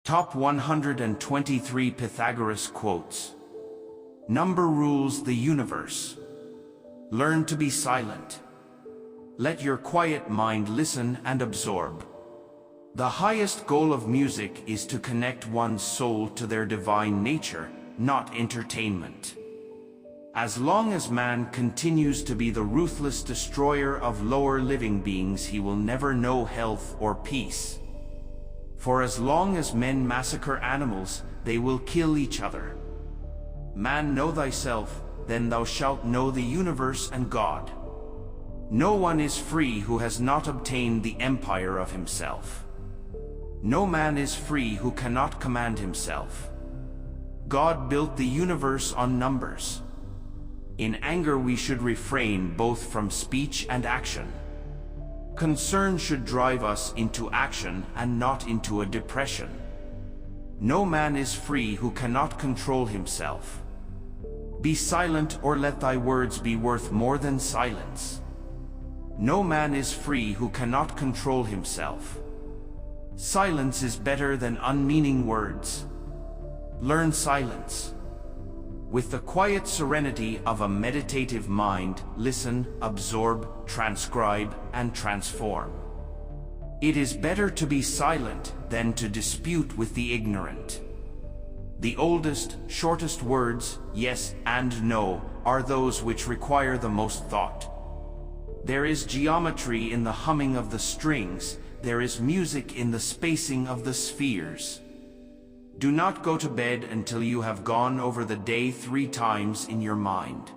Top 123 Pythagoras quotes. Number rules the universe. Learn to be silent. Let your quiet mind listen and absorb. The highest goal of music is to connect one's soul to their divine nature, not entertainment. As long as man continues to be the ruthless destroyer of lower living beings, he will never know health or peace. For as long as men massacre animals, they will kill each other. Man, know thyself, then thou shalt know the universe and God. No one is free who has not obtained the empire of himself. No man is free who cannot command himself. God built the universe on numbers. In anger we should refrain both from speech and action. Concern should drive us into action and not into a depression. No man is free who cannot control himself. Be silent, or let thy words be worth more than silence. No man is free who cannot control himself. Silence is better than unmeaning words. Learn silence. With the quiet serenity of a meditative mind, listen, absorb, transcribe, and transform. It is better to be silent than to dispute with the ignorant. The oldest, shortest words, yes and no, are those which require the most thought. There is geometry in the humming of the strings, there is music in the spacing of the spheres. Do not go to bed until you have gone over the day 3 times in your mind.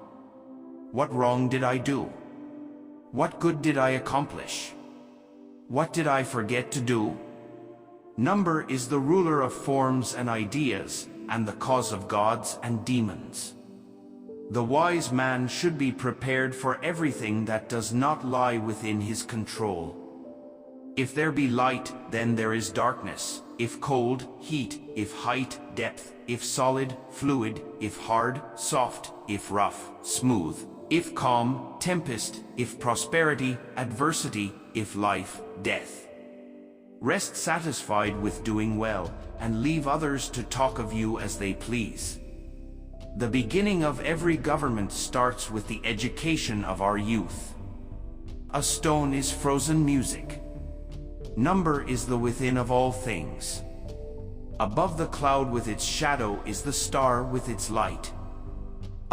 What wrong did I do? What good did I accomplish? What did I forget to do? Number is the ruler of forms and ideas, and the cause of gods and demons. The wise man should be prepared for everything that does not lie within his control. If there be light, then there is darkness. If cold, heat. If height, depth. If solid, fluid. If hard, soft. If rough, smooth. If calm, tempest. If prosperity, adversity. If life, death. Rest satisfied with doing well, and leave others to talk of you as they please. The beginning of every government starts with the education of our youth. A stone is frozen music. Number is the within of all things. Above the cloud with its shadow is the star with its light.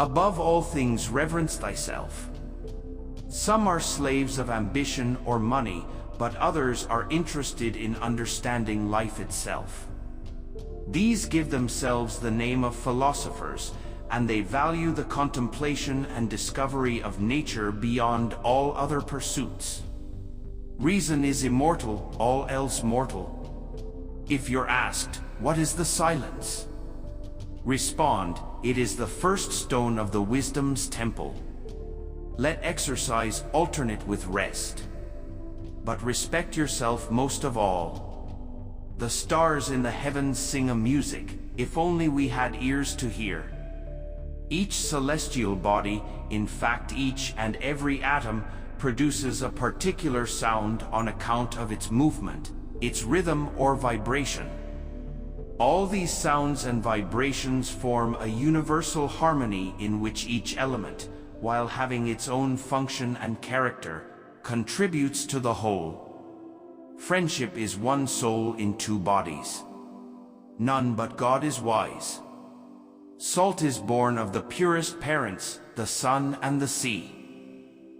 Above all things reverence thyself. Some are slaves of ambition or money, but others are interested in understanding life itself. These give themselves the name of philosophers, and they value the contemplation and discovery of nature beyond all other pursuits. Reason is immortal, all else mortal. If you're asked, what is the silence? Respond, it is the first stone of the wisdom's temple. Let exercise alternate with rest. But respect yourself most of all. The stars in the heavens sing a music, if only we had ears to hear. Each celestial body, in fact each and every atom, produces a particular sound on account of its movement, its rhythm or vibration. All these sounds and vibrations form a universal harmony in which each element, while having its own function and character, contributes to the whole. Friendship is one soul in 2 bodies. None but God is wise. Salt is born of the purest parents, the sun and the sea.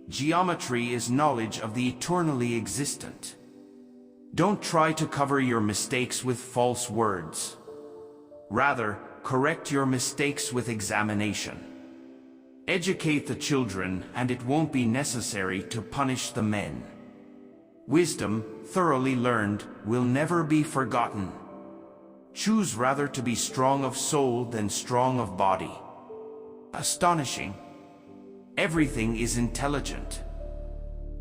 Geometry is knowledge of the eternally existent. Don't try to cover your mistakes with false words. Rather, correct your mistakes with examination. Educate the children, and it won't be necessary to punish the men. Wisdom, thoroughly learned, will never be forgotten. Choose rather to be strong of soul than strong of body. Astonishing. Everything is intelligent.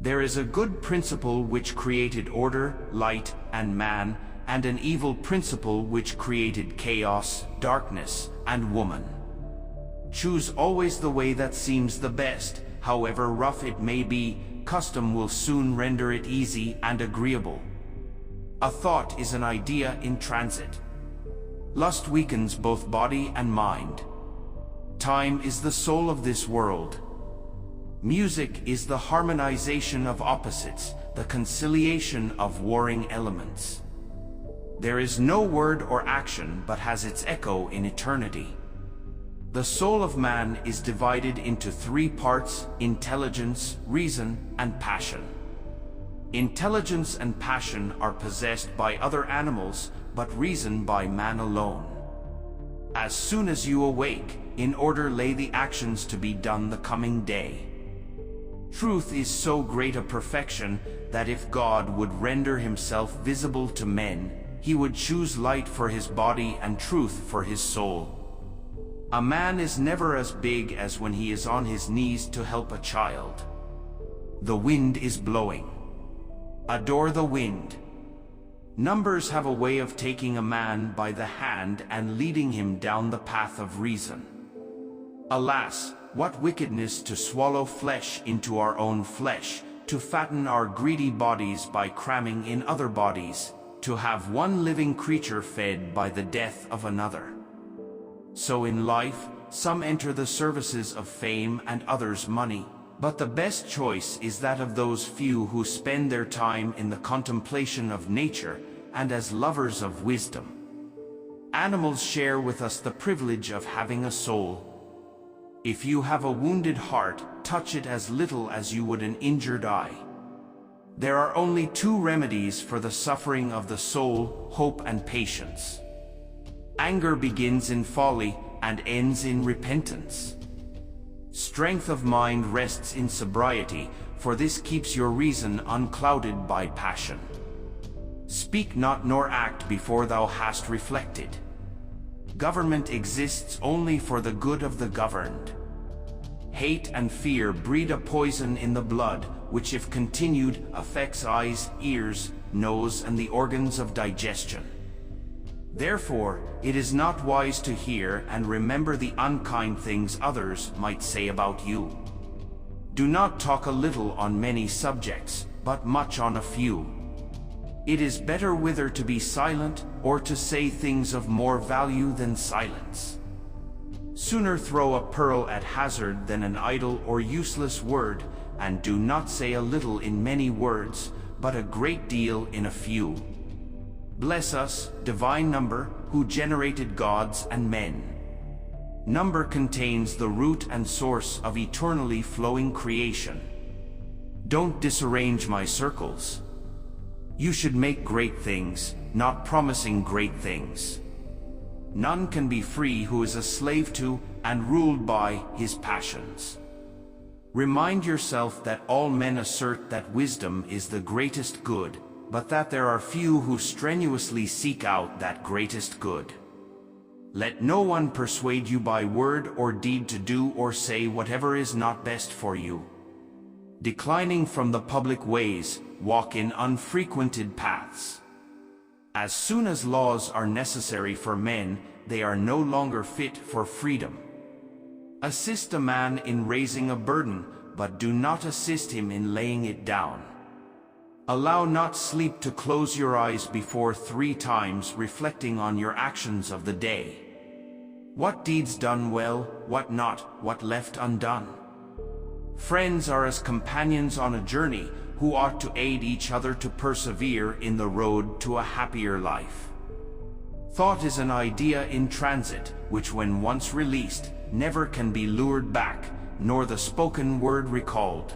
There is a good principle which created order, light, and man, and an evil principle which created chaos, darkness, and woman. Choose always the way that seems the best, however rough it may be. Custom will soon render it easy and agreeable. A thought is an idea in transit. Lust weakens both body and mind. Time is the soul of this world. Music is the harmonization of opposites, the conciliation of warring elements. There is no word or action but has its echo in eternity. The soul of man is divided into three parts: intelligence, reason, and passion. Intelligence and passion are possessed by other animals, but reason by man alone. As soon as you awake, in order lay the actions to be done the coming day. Truth is so great a perfection that if God would render himself visible to men, he would choose light for his body and truth for his soul. A man is never as big as when he is on his knees to help a child. The wind is blowing. Adore the wind. Numbers have a way of taking a man by the hand and leading him down the path of reason. Alas, what wickedness to swallow flesh into our own flesh, to fatten our greedy bodies by cramming in other bodies, to have one living creature fed by the death of another. So in life, some enter the services of fame and others money, but the best choice is that of those few who spend their time in the contemplation of nature and as lovers of wisdom. Animals share with us the privilege of having a soul. If you have a wounded heart, touch it as little as you would an injured eye. There are only two remedies for the suffering of the soul: hope and patience. Anger begins in folly and ends in repentance. Strength of mind rests in sobriety, for this keeps your reason unclouded by passion. Speak not nor act before thou hast reflected. Government exists only for the good of the governed. Hate and fear breed a poison in the blood, which if continued affects eyes, ears, nose, and the organs of digestion. Therefore, it is not wise to hear and remember the unkind things others might say about you. Do not talk a little on many subjects, but much on a few. It is better whether to be silent, or to say things of more value than silence. Sooner throw a pearl at hazard than an idle or useless word, and do not say a little in many words, but a great deal in a few. Bless us, divine number, who generated gods and men. Number contains the root and source of eternally flowing creation. Don't disarrange my circles. You should make great things, not promising great things. None can be free who is a slave to and ruled by his passions. Remind yourself that all men assert that wisdom is the greatest good, but that there are few who strenuously seek out that greatest good. Let no one persuade you by word or deed to do or say whatever is not best for you. Declining from the public ways, walk in unfrequented paths. As soon as laws are necessary for men, they are no longer fit for freedom. Assist a man in raising a burden, but do not assist him in laying it down. Allow not sleep to close your eyes before 3 times reflecting on your actions of the day. What deeds done well, what not, what left undone. Friends are as companions on a journey, who ought to aid each other to persevere in the road to a happier life. Thought is an idea in transit, which when once released, never can be lured back, nor the spoken word recalled.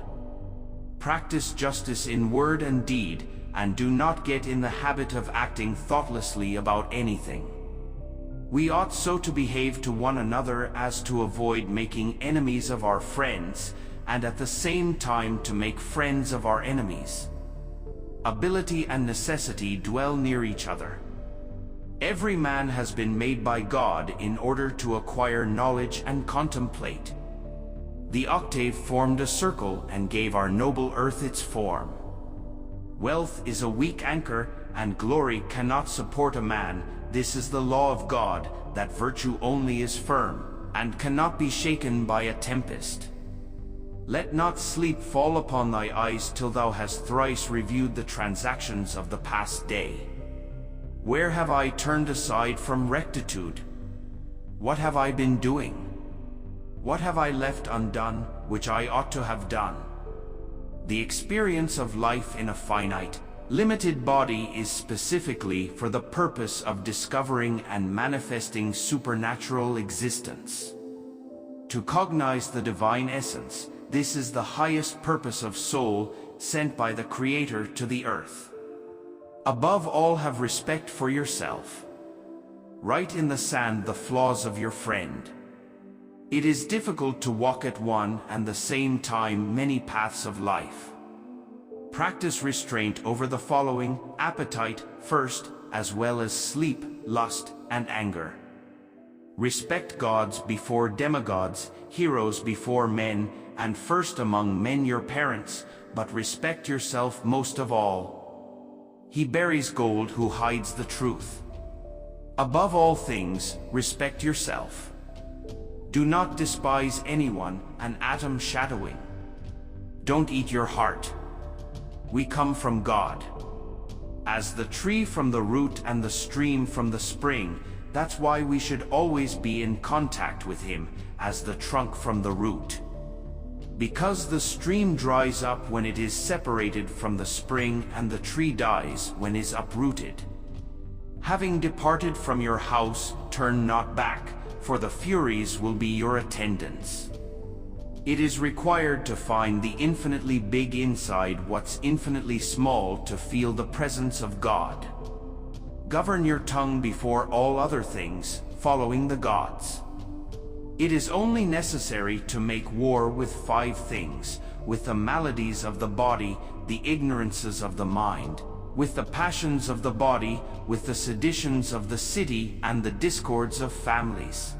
Practice justice in word and deed, and do not get in the habit of acting thoughtlessly about anything. We ought so to behave to one another as to avoid making enemies of our friends, and at the same time to make friends of our enemies. Ability and necessity dwell near each other. Every man has been made by God in order to acquire knowledge and contemplate. The octave formed a circle and gave our noble earth its form. Wealth is a weak anchor, and glory cannot support a man. This is the law of God, that virtue only is firm, and cannot be shaken by a tempest. Let not sleep fall upon thy eyes till thou hast thrice reviewed the transactions of the past day. Where have I turned aside from rectitude? What have I been doing? What have I left undone, which I ought to have done? The experience of life in a finite, limited body is specifically for the purpose of discovering and manifesting supernatural existence. To cognize the divine essence, this is the highest purpose of soul sent by the Creator to the earth. Above all, have respect for yourself. Write in the sand the flaws of your friend. It is difficult to walk at one and the same time many paths of life. Practice restraint over the following: appetite first, as well as sleep, lust, and anger. Respect gods before demigods, heroes before men, and first among men your parents, but respect yourself most of all. He buries gold who hides the truth. Above all things, respect yourself. Do not despise anyone, an atom shadowing. Don't eat your heart. We come from God. As the tree from the root and the stream from the spring, that's why we should always be in contact with Him, as the trunk from the root. Because the stream dries up when it is separated from the spring, and the tree dies when it is uprooted. Having departed from your house, turn not back, for the Furies will be your attendants. It is required to find the infinitely big inside what's infinitely small to feel the presence of God. Govern your tongue before all other things, following the gods. It is only necessary to make war with 5 things: with the maladies of the body, the ignorances of the mind, with the passions of the body, with the seditions of the city, and the discords of families.